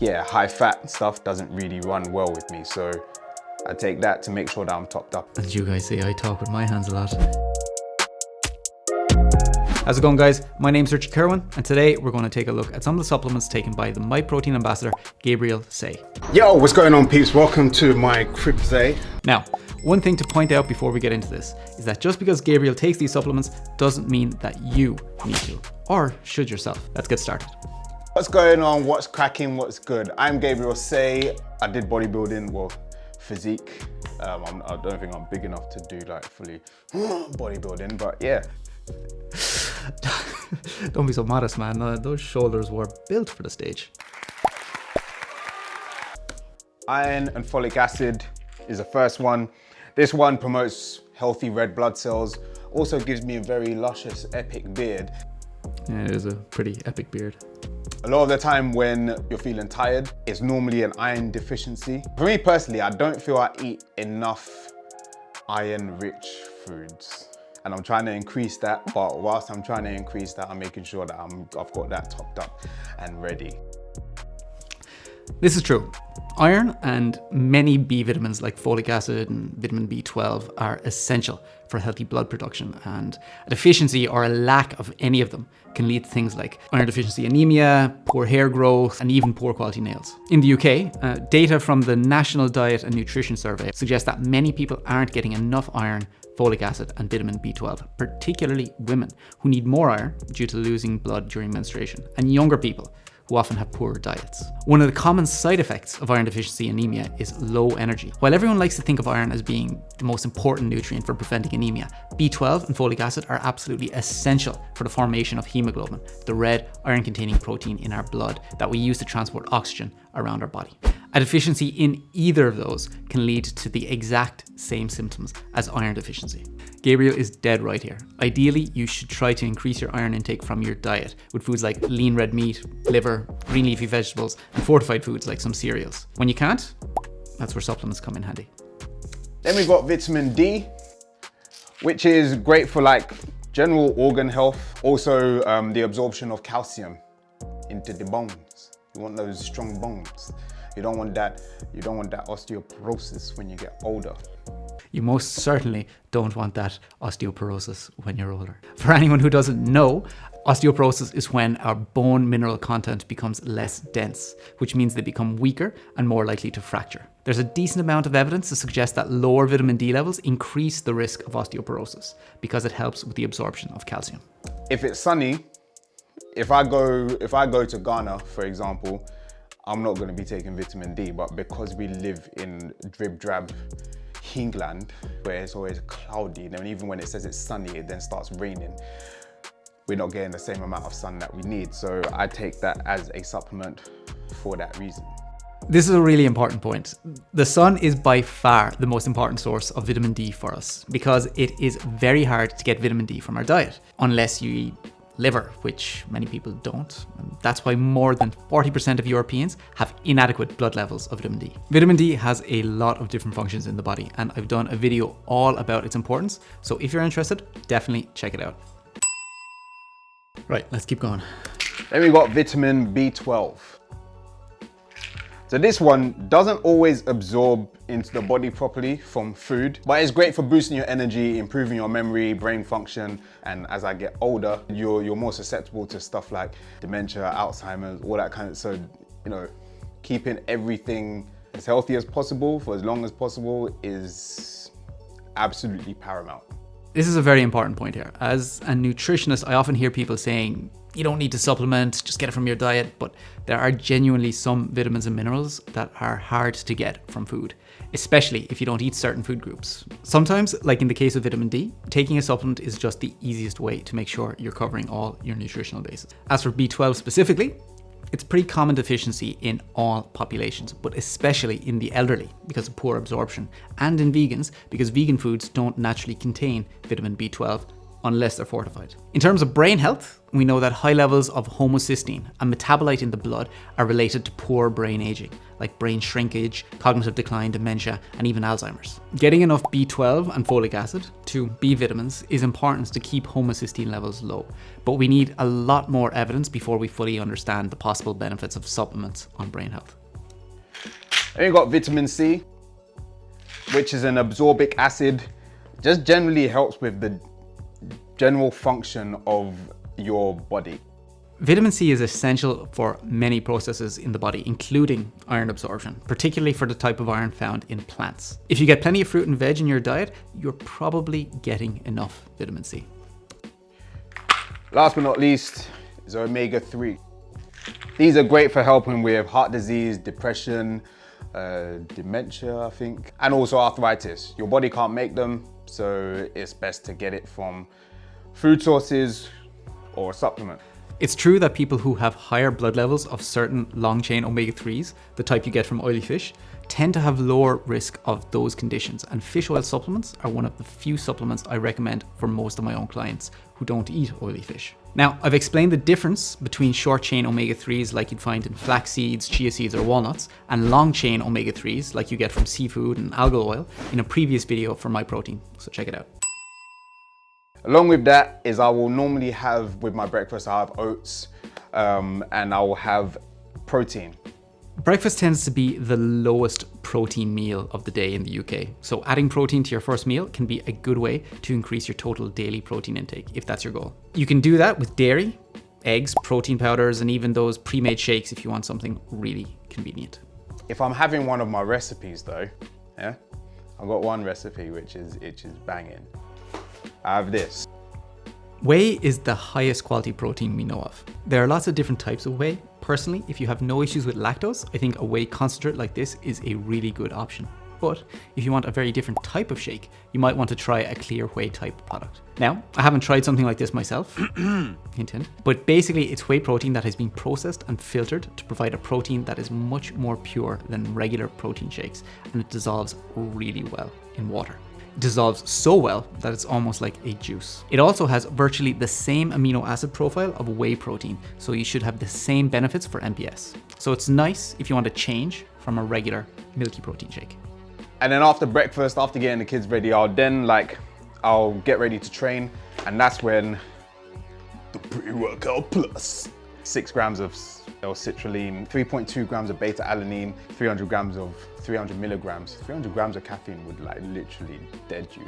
Yeah, high fat stuff doesn't really run well with me, so I take that to make sure that I'm topped up. As you guys see, I talk with my hands a lot. How's it going, guys? My name's Richie Kirwan, and today we're going to take a look at some of the supplements taken by the Myprotein ambassador, Gabriel Say. Yo, what's going on, peeps? Welcome to my crib Say. Now, one thing to point out before we get into this is that just because Gabriel takes these supplements doesn't mean that you need to, or should yourself. Let's get started. What's going on? What's cracking? What's good? I'm Gabriel Say. I did bodybuilding, well, physique. I don't think I'm big enough to do like fully bodybuilding, but yeah. Don't be so modest, man. Those shoulders were built for the stage. Iron and folic acid is the first one. This one promotes healthy red blood cells. Also gives me a very luscious, epic beard. Yeah, it is a pretty epic beard. A lot of the time when you're feeling tired, it's normally an iron deficiency. For me personally, I don't feel I eat enough iron-rich foods. And I'm trying to increase that, but whilst I'm trying to increase that, I'm making sure that I've got that topped up and ready. This is true. Iron and many B vitamins like folic acid and vitamin B12 are essential for healthy blood production, and a deficiency or a lack of any of them can lead to things like iron deficiency anemia, poor hair growth, and even poor quality nails. In the UK, data from the National Diet and Nutrition Survey suggests that many people aren't getting enough iron, folic acid and vitamin B12, particularly women who need more iron due to losing blood during menstruation, and younger people who often have poorer diets. One of the common side effects of iron deficiency anemia is low energy. While everyone likes to think of iron as being the most important nutrient for preventing anemia, B12 and folic acid are absolutely essential for the formation of hemoglobin, the red iron-containing protein in our blood that we use to transport oxygen around our body. A deficiency in either of those can lead to the exact same symptoms as iron deficiency. Gabriel is dead right here. Ideally, you should try to increase your iron intake from your diet with foods like lean red meat, liver, green leafy vegetables, and fortified foods like some cereals. When you can't, that's where supplements come in handy. Then we've got vitamin D, which is great for like general organ health. Also, the absorption of calcium into the bones. You want those strong bones. You don't want that osteoporosis when you get older. You most certainly don't want that osteoporosis when you're older. For anyone who doesn't know, osteoporosis is when our bone mineral content becomes less dense, which means they become weaker and more likely to fracture. There's a decent amount of evidence to suggest that lower vitamin D levels increase the risk of osteoporosis because it helps with the absorption of calcium. If it's sunny, if I go to Ghana, for example, I'm not going to be taking vitamin D, but because we live in drab England, where it's always cloudy, and even when it says it's sunny, it then starts raining. We're not getting the same amount of sun that we need, so I take that as a supplement for that reason. This is a really important point. The sun is by far the most important source of vitamin D for us because it is very hard to get vitamin D from our diet, unless you eat liver, which many people don't. And that's why more than 40% of Europeans have inadequate blood levels of vitamin D. Vitamin D has a lot of different functions in the body, and I've done a video all about its importance. So if you're interested, definitely check it out. Right, let's keep going. Then we got vitamin B12. So this one doesn't always absorb into the body properly from food, but it's great for boosting your energy, improving your memory, brain function, and as I get older, you're more susceptible to stuff like dementia, Alzheimer's, all that kind of, so, you know, keeping everything as healthy as possible for as long as possible is absolutely paramount. This is a very important point here. As a nutritionist, I often hear people saying, you don't need to supplement, just get it from your diet, but there are genuinely some vitamins and minerals that are hard to get from food, especially if you don't eat certain food groups. Sometimes, like in the case of vitamin D, taking a supplement is just the easiest way to make sure you're covering all your nutritional bases. As for B12 specifically, it's a pretty common deficiency in all populations, but especially in the elderly because of poor absorption, and in vegans because vegan foods don't naturally contain vitamin B12, unless they're fortified. In terms of brain health, we know that high levels of homocysteine, a metabolite in the blood, are related to poor brain aging, like brain shrinkage, cognitive decline, dementia, and even Alzheimer's. Getting enough B12 and folic acid, two B vitamins, is important to keep homocysteine levels low, but we need a lot more evidence before we fully understand the possible benefits of supplements on brain health. Then you got vitamin C, which is an absorbic acid, just generally helps with the general function of your body. Vitamin C is essential for many processes in the body, including iron absorption, particularly for the type of iron found in plants. If you get plenty of fruit and veg in your diet, you're probably getting enough vitamin C. Last but not least is omega-3. These are great for helping with heart disease, depression, dementia, I think, and also arthritis. Your body can't make them, so it's best to get it from food sources or a supplement. It's true that people who have higher blood levels of certain long-chain omega-3s, the type you get from oily fish, tend to have lower risk of those conditions, and fish oil supplements are one of the few supplements I recommend for most of my own clients who don't eat oily fish. Now, I've explained the difference between short-chain omega-3s like you'd find in flax seeds, chia seeds, or walnuts, and long-chain omega-3s like you get from seafood and algal oil in a previous video for Myprotein, so check it out. Along with that is I will normally have with my breakfast, I have oats and I will have protein. Breakfast tends to be the lowest protein meal of the day in the UK, so adding protein to your first meal can be a good way to increase your total daily protein intake, if that's your goal. You can do that with dairy, eggs, protein powders, and even those pre-made shakes if you want something really convenient. If I'm having one of my recipes though, yeah, I've got one recipe which is banging. I have this. Whey is the highest quality protein we know of. There are lots of different types of whey. Personally, if you have no issues with lactose, I think a whey concentrate like this is a really good option. But if you want a very different type of shake, you might want to try a clear whey type product. Now, I haven't tried something like this myself, hint hint, but basically it's whey protein that has been processed and filtered to provide a protein that is much more pure than regular protein shakes, and it dissolves really well in water. It dissolves so well that it's almost like a juice. It also has virtually the same amino acid profile of whey protein, so you should have the same benefits for MPS. So it's nice if you want to change from a regular milky protein shake. And then after breakfast, after getting the kids ready, I'll get ready to train, and that's when the Preworkout Plus. 6 grams of L-citrulline, 3.2 grams of beta-alanine, 300 milligrams. 300 grams of caffeine would like literally dead you.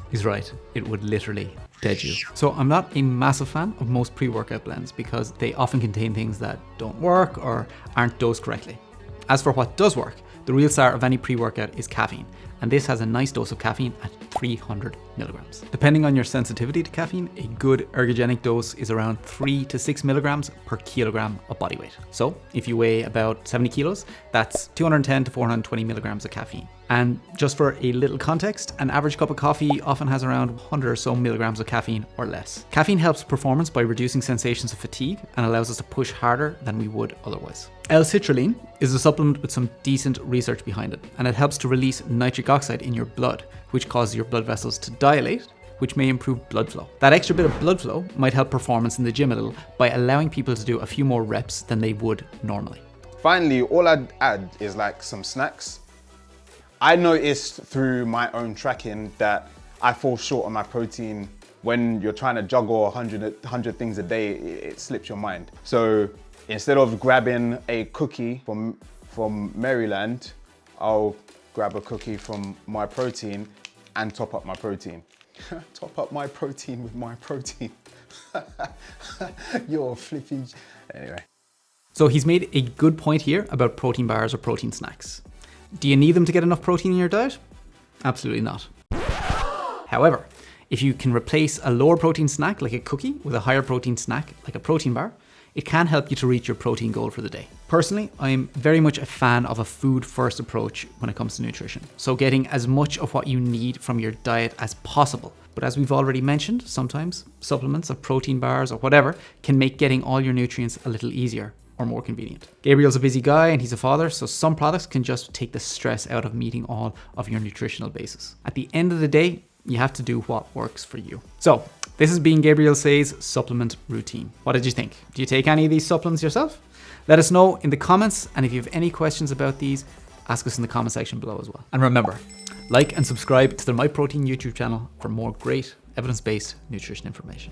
He's right, it would literally dead you. So I'm not a massive fan of most pre-workout blends because they often contain things that don't work or aren't dosed correctly. As for what does work, the real star of any pre-workout is caffeine, and this has a nice dose of caffeine at 300 milligrams. Depending on your sensitivity to caffeine, a good ergogenic dose is around 3 to 6 milligrams per kilogram of body weight. So if you weigh about 70 kilos, that's 210 to 420 milligrams of caffeine. And just for a little context, an average cup of coffee often has around 100 or so milligrams of caffeine or less. Caffeine helps performance by reducing sensations of fatigue and allows us to push harder than we would otherwise. L-citrulline is a supplement with some decent research behind it, and it helps to release nitric oxide in your blood, which causes your blood vessels to dilate, which may improve blood flow. That extra bit of blood flow might help performance in the gym a little by allowing people to do a few more reps than they would normally. Finally, all I'd add is like some snacks. I noticed through my own tracking that I fall short on my protein. When you're trying to juggle 100 things a day, it slips your mind. So instead of grabbing a cookie from Maryland, I'll grab a cookie from Myprotein and top up my protein. Top up my protein with Myprotein. You're flippy. Anyway. So he's made a good point here about protein bars or protein snacks. Do you need them to get enough protein in your diet? Absolutely not. However, if you can replace a lower protein snack like a cookie with a higher protein snack like a protein bar, it can help you to reach your protein goal for the day. Personally, I'm very much a fan of a food-first approach when it comes to nutrition. So getting as much of what you need from your diet as possible. But as we've already mentioned, sometimes supplements or protein bars or whatever can make getting all your nutrients a little easier or more convenient. Gabriel's a busy guy and he's a father, so some products can just take the stress out of meeting all of your nutritional bases. At the end of the day, You have to do what works for you. So this has been Gabriel Say's supplement routine. What did you think? Do you take any of these supplements yourself? Let us know in the comments, and if you have any questions about these, ask us in the comment section below as well. And remember, like and subscribe to the Myprotein YouTube channel for more great evidence-based nutrition information.